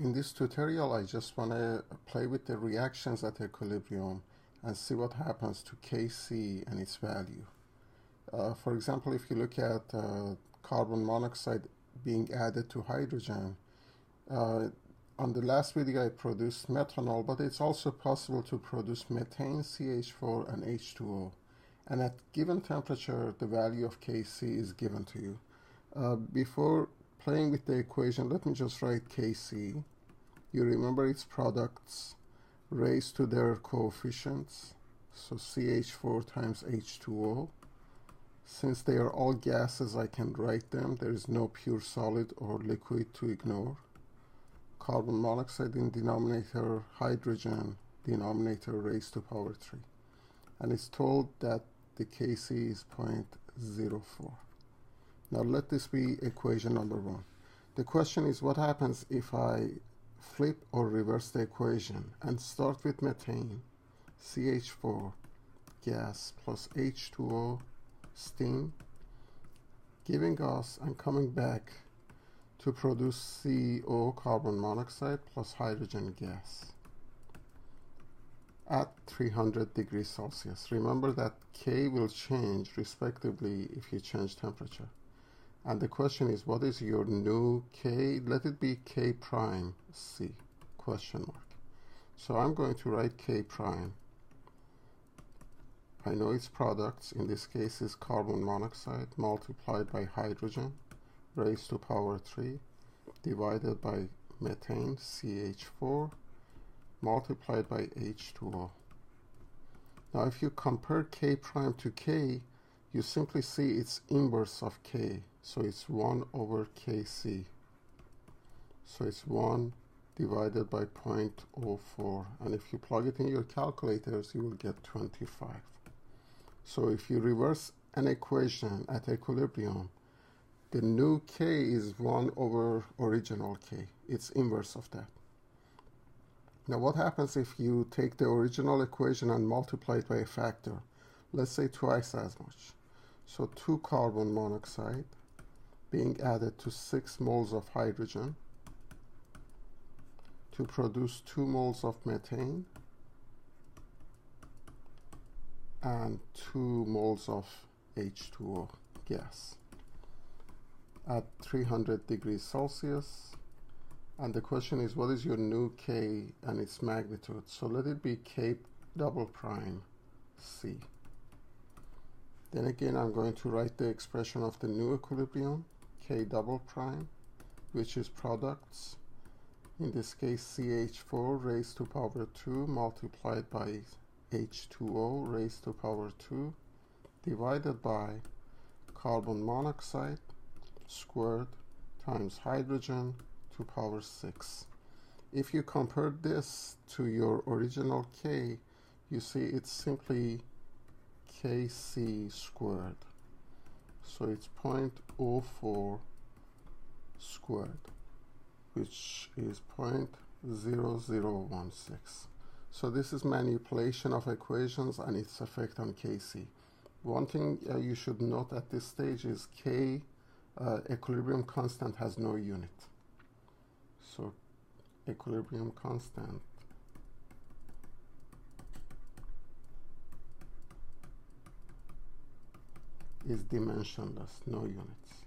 In this tutorial, I just want to play with the reactions at equilibrium and see what happens to Kc and its value. For example, if you look at carbon monoxide being added to hydrogen, on the last video I produced methanol, but it's also possible to produce methane, CH4, and H2O. And at given temperature, the value of Kc is given to you. Before playing with the equation, let me just write Kc. You remember its products raised to their coefficients, so CH4 times H2O. Since they are all gases, I can write them. There is no pure solid or liquid to ignore. Carbon monoxide in denominator, hydrogen denominator raised to power 3. And it's told that the Kc is 0.04. Now let this be equation number 1. The question is, what happens if I flip or reverse the equation and start with methane, CH4 gas plus H2O steam, giving us and coming back to produce CO, carbon monoxide, plus hydrogen gas at 300 degrees Celsius. Remember that K will change respectively if you change temperature. And the question is, what is your new K? Let it be K prime C, question mark. So I'm going to write K prime. I know its products, in this case is carbon monoxide multiplied by hydrogen raised to power 3 divided by methane, CH4, multiplied by H2O. Now if you compare K prime to K, you simply see its inverse of K. So it's 1 over Kc. So it's 1 divided by 0.04. And if you plug it in your calculators, you will get 25. So if you reverse an equation at equilibrium, the new K is 1 over original K. It's inverse of that. Now what happens if you take the original equation and multiply it by a factor? Let's say twice as much. So 2 carbon monoxide being added to 6 moles of hydrogen to produce 2 moles of methane and 2 moles of H2O gas at 300 degrees Celsius. And the question is, what is your new K and its magnitude? So let it be K double prime C. Then again, I'm going to write the expression of the new equilibrium, K double prime, which is products, in this case CH4 raised to power 2 multiplied by H2O raised to power 2 divided by carbon monoxide squared times hydrogen to power 6. If you compare this to your original K, you see it's simply Kc squared. So it's 0.04 squared, which is 0.0016. So this is manipulation of equations and its effect on Kc. One thing you should note at this stage is K, equilibrium constant, has no unit. So equilibrium constant is dimensionless, no units.